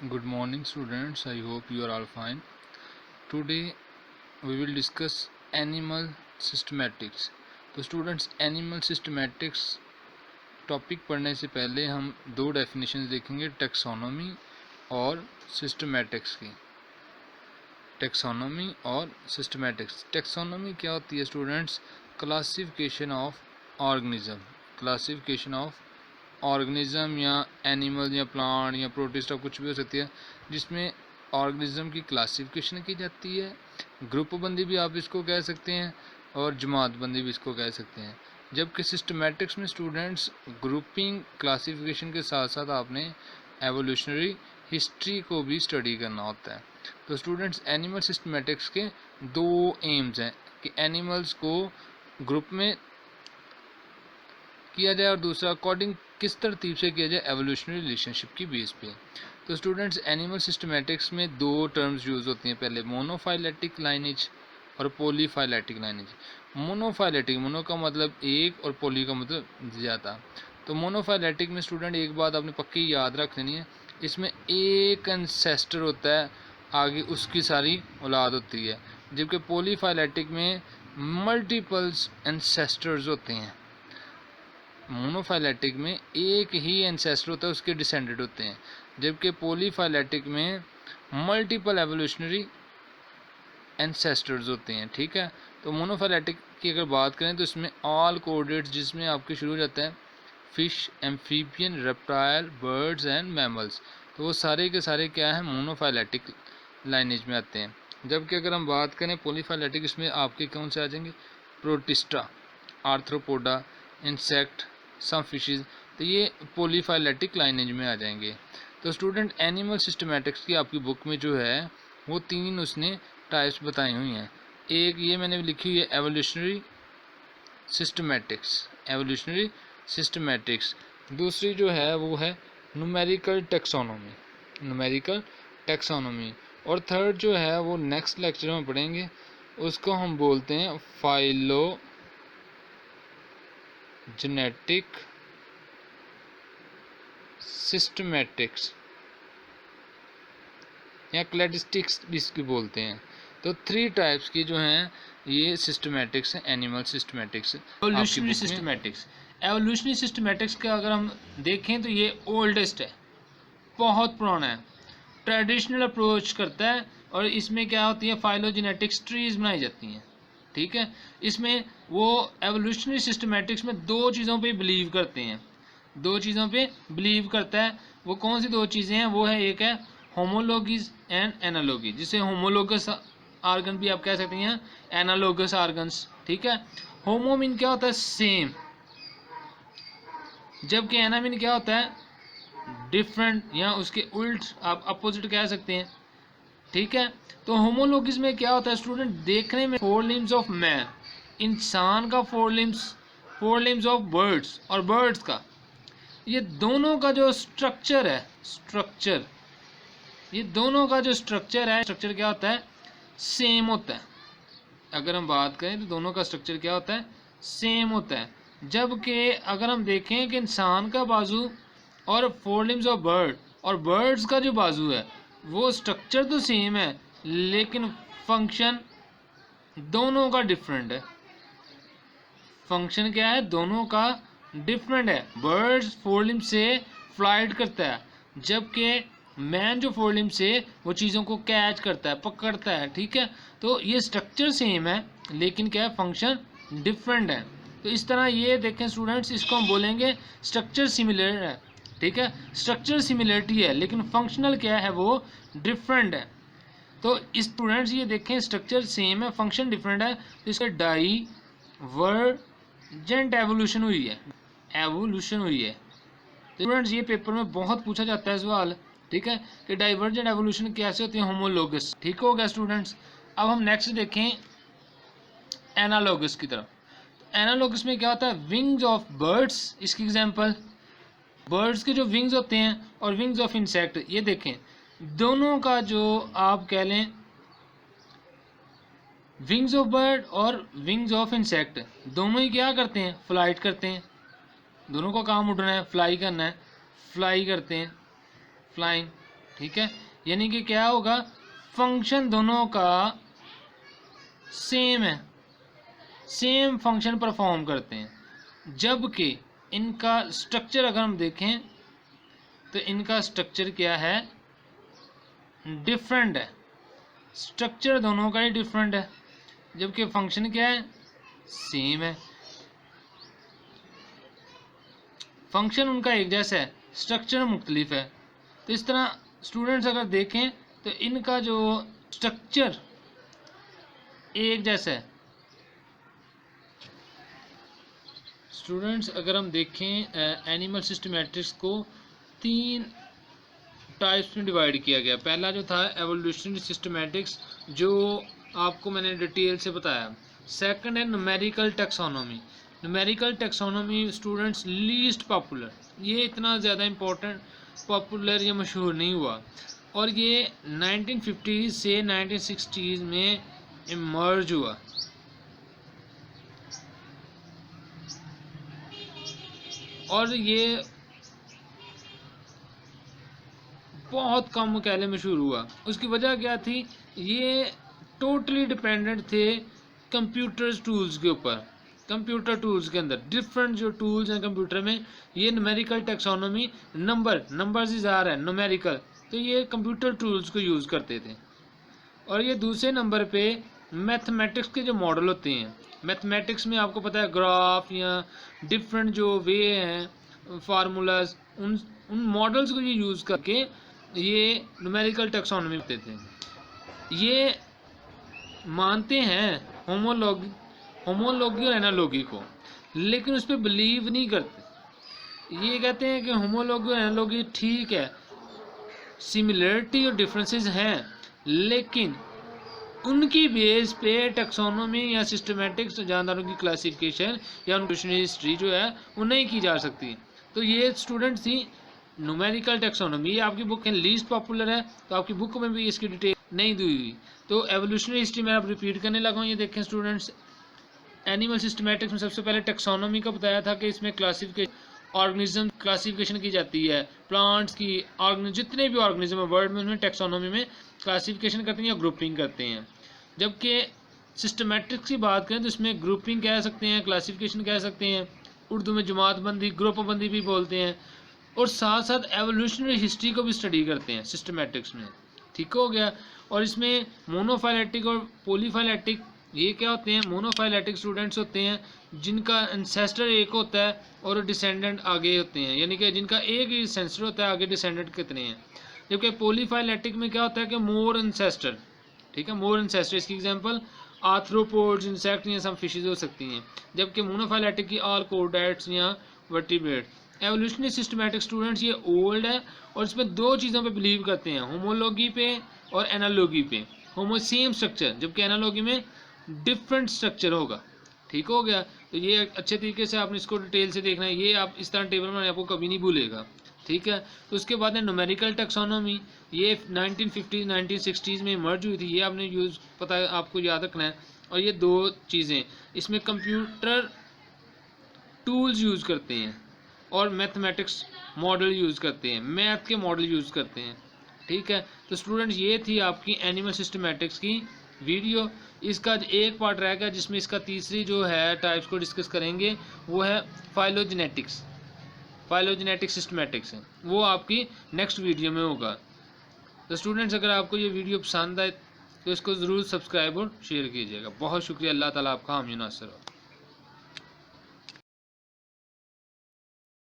Good morning students, I hope you are all fine. Today we will discuss animal systematics. तो students animal systematics topic पढ़ने से पहले हम दो definitions देखेंगे टेक्सोनोमी और सिस्टमैटिक्स की। टेक्सोनोमी और सिस्टमैटिक्स। टेक्सोनोमी क्या होती है students? Classification of organism. Classification of organism या एनिमल या प्लांट या प्रोटिस्ट कुछ भी हो सकती है जिसमें ऑर्गेनिज्म की क्लासिफिकेशन की जाती है। ग्रुप बंदी भी आप इसको कह सकते हैं और जमात बंदी भी इसको कह सकते हैं। जबकि सिस्टमैटिक्स में स्टूडेंट्स ग्रुपिंग क्लासिफिकेशन के साथ साथ आपने एवोल्यूशनरी हिस्ट्री को भी स्टडी करना होता है। तो स्टूडेंट्स एनिमल सिस्टमैटिक्स के दो एम्स हैं कि एनिमल्स को ग्रुप में किया जाए और दूसरा अकॉर्डिंग किस तरतीब से किया जाए एवोल्यूशनरी रिलेशनशिप की बेस पे। तो स्टूडेंट्स एनिमल सिस्टमैटिक्स में दो टर्म्स यूज़ होती हैं, पहले मोनोफाइलेटिक लाइनेज और पॉलीफाइलेटिक लाइनेज। मोनोफाइलेटिक, मोनो का मतलब एक और पॉली का मतलब ज़्यादा। तो मोनोफाइलेटिक में स्टूडेंट एक बात आपने पक्की याद रख लेनी है, इसमें एक एंसेस्टर होता है, आगे उसकी सारी औलाद होती है। जबकि पॉलीफाइलेटिक में मल्टीपल्स एंसेस्टर्स होते हैं। मोनोफाइलेटिक में एक ही एंसेस्टर होता है, उसके डिसेंडेंट होते हैं। जबकि पॉलीफाइलेटिक में मल्टीपल एवोल्यूशनरी एंसेस्टर्स होते हैं। ठीक है, तो मोनोफाइलेटिक की अगर बात करें तो इसमें ऑल कोऑर्डिनेट्स जिसमें आपके शुरू हो जाता है fish, amphibian, reptile, birds and mammals, तो वो सारे के सारे क्या है मोनोफाइलेटिक लाइनेज में आते हैं। जबकि अगर हम बात करें पॉलीफाइलेटिक, इसमें आपके कौन से आ जाएंगे? प्रोटिस्टा, आर्थ्रोपोडा, इंसेक्ट, सम फिशेज, तो ये पॉलीफाइलेटिक लाइनेज में आ जाएंगे। तो स्टूडेंट एनिमल सिस्टमैटिक्स की आपकी बुक में जो है वो तीन उसने टाइप्स बताई हुई हैं। एक ये मैंने लिखी हुई है एवोल्यूशनरी सिस्टमैटिक्स, एवोल्यूशनरी सिस्टमैटिक्स। दूसरी जो है वो है न्यूमेरिकल टेक्सोनोमी, न्यूमेरिकल टेक्सोनोमी। और थर्ड जो है वो नेक्स्ट लेक्चर में पढ़ेंगे, उसको हम बोलते हैं फाइलोजेनेटिक सिस्टमैटिक्स या क्लैडिस्टिक्स भी इसकी बोलते हैं। तो थ्री टाइप्स की जो हैं ये सिस्टमैटिक्स हैं animal systematics. Evolutionary systematics, evolutionary systematics का अगर हम देखें तो ये ओल्डेस्ट है, बहुत पुराना है, ट्रेडिशनल अप्रोच करता है। और इसमें क्या होती है, फाइलोजेनेटिक्स ट्रीज बनाई जाती हैं। ठीक है, इसमें वो एवोल्यूशनरी सिस्टमैटिक्स में दो चीज़ों पे बिलीव करते हैं, दो चीज़ों पे बिलीव करता है। वो कौन सी दो चीज़ें हैं? वो है, एक है होमोलॉगीज एंड एनालॉगी, जिसे होमोलॉगस आर्गन भी आप कह सकते हैं, एनालॉगस आर्गन्स। ठीक है, होमो मीन क्या होता है? सेम, जबकि एना मीन क्या होता है? डिफरेंट, या उसके उल्ट आप अपोजिट कह सकते हैं। ठीक है, तो होमोलॉगिस में क्या होता है स्टूडेंट? देखने में फोर लिम्स ऑफ मैन, इंसान का फोर लिम्स ऑफ बर्ड्स और बर्ड्स का, ये दोनों का जो स्ट्रक्चर है, ये दोनों का जो स्ट्रक्चर है, स्ट्रक्चर क्या होता है? सेम होता है। अगर हम बात करें तो दोनों का स्ट्रक्चर क्या होता है? सेम होता है। जबकि अगर हम देखें कि इंसान का बाजू और फोर लिम्स ऑफ बर्ड और बर्ड्स का जो बाजू है, वो स्ट्रक्चर तो सेम है लेकिन फंक्शन दोनों का डिफरेंट है। फंक्शन क्या है? दोनों का डिफरेंट है। बर्ड्स फोर लिम्स से फ्लाइट करता है, जबकि मैन जो फोर लिम्स से वो चीज़ों को कैच करता है, पकड़ता है। ठीक है, तो ये स्ट्रक्चर सेम है लेकिन क्या है? फंक्शन डिफरेंट है। तो इस तरह ये देखें स्टूडेंट्स, इसको हम बोलेंगे स्ट्रक्चर सिमिलर है। ठीक है, स्ट्रक्चर सिमिलरिटी है लेकिन फंक्शनल क्या है? वो डिफरेंट है। तो स्टूडेंट्स ये देखें, स्ट्रक्चर सेम है, फंक्शन डिफरेंट है, तो इसका डाइवर्जेंट एवोल्यूशन हुई है, एवोल्यूशन हुई है। तो स्टूडेंट्स ये पेपर में बहुत पूछा जाता है सवाल। ठीक है, कि डाइवर्जेंट एवोल्यूशन कैसे होती है? होमोलोगस। ठीक हो गया स्टूडेंट्स। अब हम नेक्स्ट देखें एनालोगस की तरफ। एनालोगस में क्या होता है? विंग्स ऑफ बर्ड्स, इसकी एग्जांपल बर्ड्स के जो विंग्स होते हैं और विंग्स ऑफ इंसेक्ट, ये देखें दोनों का जो आप कह लें विंग्स ऑफ बर्ड और विंग्स ऑफ इंसेक्ट, दोनों ही क्या करते हैं? फ्लाइट करते हैं। दोनों का काम उड़ना है, फ्लाई करना है, फ्लाई करते हैं, फ्लाइंग। ठीक है, यानी कि क्या होगा, फंक्शन दोनों का सेम है, सेम फंक्शन परफॉर्म करते हैं, जबकि इनका स्ट्रक्चर अगर हम देखें तो इनका स्ट्रक्चर क्या है, डिफरेंट है, स्ट्रक्चर दोनों का ही डिफरेंट है, जबकि फंक्शन क्या है, सेम है। फंक्शन उनका एक जैसा है, स्ट्रक्चर मुख्तलिफ है। तो इस तरह स्टूडेंट्स अगर देखें तो इनका जो स्ट्रक्चर एक जैसा है। स्टूडेंट्स अगर हम देखें एनिमल सिस्टमैटिक्स को 3 टाइप्स में डिवाइड किया गया। पहला जो था एवोल्यूशनरी सिस्टमैटिक्स, जो आपको मैंने डिटेल से बताया। सेकंड है numerical taxonomy. Numerical taxonomy students least popular, ये इतना ज़्यादा इम्पोर्टेंट पॉपुलर या मशहूर नहीं हुआ, और ये 1950 से 1960 में इमर्ज हुआ। और ये बहुत कम कहले मशहूर हुआ। उसकी वजह क्या थी, ये टोटली डिपेंडेंट थे कंप्यूटर्स टूल्स के ऊपर। कंप्यूटर टूल्स के अंदर डिफरेंट जो टूल्स हैं कंप्यूटर में, ये न्यूमेरिकल टैक्सोनॉमी, नंबर्स इज़ार है न्यूमेरिकल, तो ये कंप्यूटर टूल्स को यूज़ करते थे। और ये दूसरे नंबर पे मैथमेटिक्स के जो मॉडल होते हैं, मैथमेटिक्स में आपको पता है ग्राफ या डिफरेंट जो वे हैं फार्मूलाज, उन मॉडल्स को ये यूज़ करके ये न्यूमेरिकल टैक्सोनॉमी करते थे। ये मानते हैं होमोलॉगी और एनालॉगी को, लेकिन उस पर बिलीव नहीं करते। ये कहते हैं कि होमोलॉगी और एनालॉगी ठीक है, सिमिलरिटी और डिफरेंसेस हैं, लेकिन उनकी बेस पे टैक्सोनॉमी या सिस्टमैटिक्स जानदारों की क्लासिफिकेशन या उनकी हिस्ट्री जो है वो नहीं की जा सकती। तो ये स्टूडेंट थी न्यूमेरिकल टैक्सोनॉमी, ये आपकी बुक है, लीस्ट पॉपुलर है, तो आपकी बुक में भी इसकी डिटेल नहीं दी हुई। तो एवोल्यूशनरी हिस्ट्री में आप रिपीट करने लगा हूँ। ये देखें स्टूडेंट्स, एनिमल सिस्टमैटिक्स में सबसे पहले टैक्सोनॉमी का बताया था कि इसमें ऑर्गेनिज्म क्लासिफिकेशन की जाती है, प्लांट्स की, जितने भी ऑर्गेनिज्म है वर्ल्ड में उनमें टैक्सोनॉमी में क्लासिफिकेशन करते हैं या ग्रुपिंग करते हैं। जबकि सिस्टमैटिक्स की बात करें तो इसमें ग्रुपिंग कह सकते हैं, क्लासिफिकेशन कह सकते हैं, उर्दू में जमातबंदी, ग्रुपबंदी भी बोलते हैं, और साथ साथ एवोल्यूशनरी हिस्ट्री को भी स्टडी करते हैं सिस्टमैटिक्स में। ठीक हो गया। और इसमें मोनोफाइलेटिक और पॉलीफाइलेटिक, ये क्या होते हैं, मोनोफाइलेटिक स्टूडेंट्स होते हैं जिनका एंसेस्टर एक होता है और डिसेंडेंट आगे होते हैं, यानी कि जिनका एक ही एंसेस्टर होता है, आगे डिसेंडेंट कितने हैं। जबकि पॉलीफाइलेटिक में क्या होता है कि मोर एंसेस्टर, ठीक है, मोर एंसेस्टर। इसकी एग्जांपल आर्थ्रोपोड्स, इंसेक्ट या सम फिशेज हो सकती हैं। जबकि मोनोफाइलेटिक की ऑल कोर्डेट्स या वर्टिब्रेट। एवोल्यूशनरी सिस्टमैटिक स्टूडेंट्स ये ओल्ड है और इसमें 2 चीज़ों पे बिलीव करते हैं, होमोलॉगी पे और एनालॉगी पे। होमो सेम स्ट्रक्चर, जबकि एनालॉगी में डिफरेंट स्ट्रक्चर होगा। ठीक हो गया। तो ये अच्छे तरीके से आपने इसको डिटेल से देखना है, ये आप इस तरह टेबल में आपको कभी नहीं भूलेगा। ठीक है। तो उसके बाद है न्यूमेरिकल टैक्सोनॉमी, ये 1950 1960s में इमर्ज हुई थी, ये आपने यूज़ पता है, आपको याद रखना है। और ये 2 चीज़ें, इसमें कंप्यूटर टूल्स यूज़ करते हैं और मैथमेटिक्स मॉडल यूज़ करते हैं, मैथ के मॉडल यूज़ करते हैं। ठीक है। तो स्टूडेंट्स ये थी आपकी एनिमल सिस्टमैटिक्स की वीडियो। इसका एक पार्ट रह गया जिसमें इसका तीसरी जो है टाइप्स को डिस्कस करेंगे, वो है फाइलोजेनेटिक्स। फाइलोजेनेटिक सिस्टमैटिक्स है, वो आपकी नेक्स्ट वीडियो में होगा। तो स्टूडेंट्स अगर आपको ये वीडियो पसंद आए तो इसको ज़रूर सब्सक्राइब और शेयर कीजिएगा। बहुत शुक्रिया। अल्लाह ताला आपका हामी नासिर हो।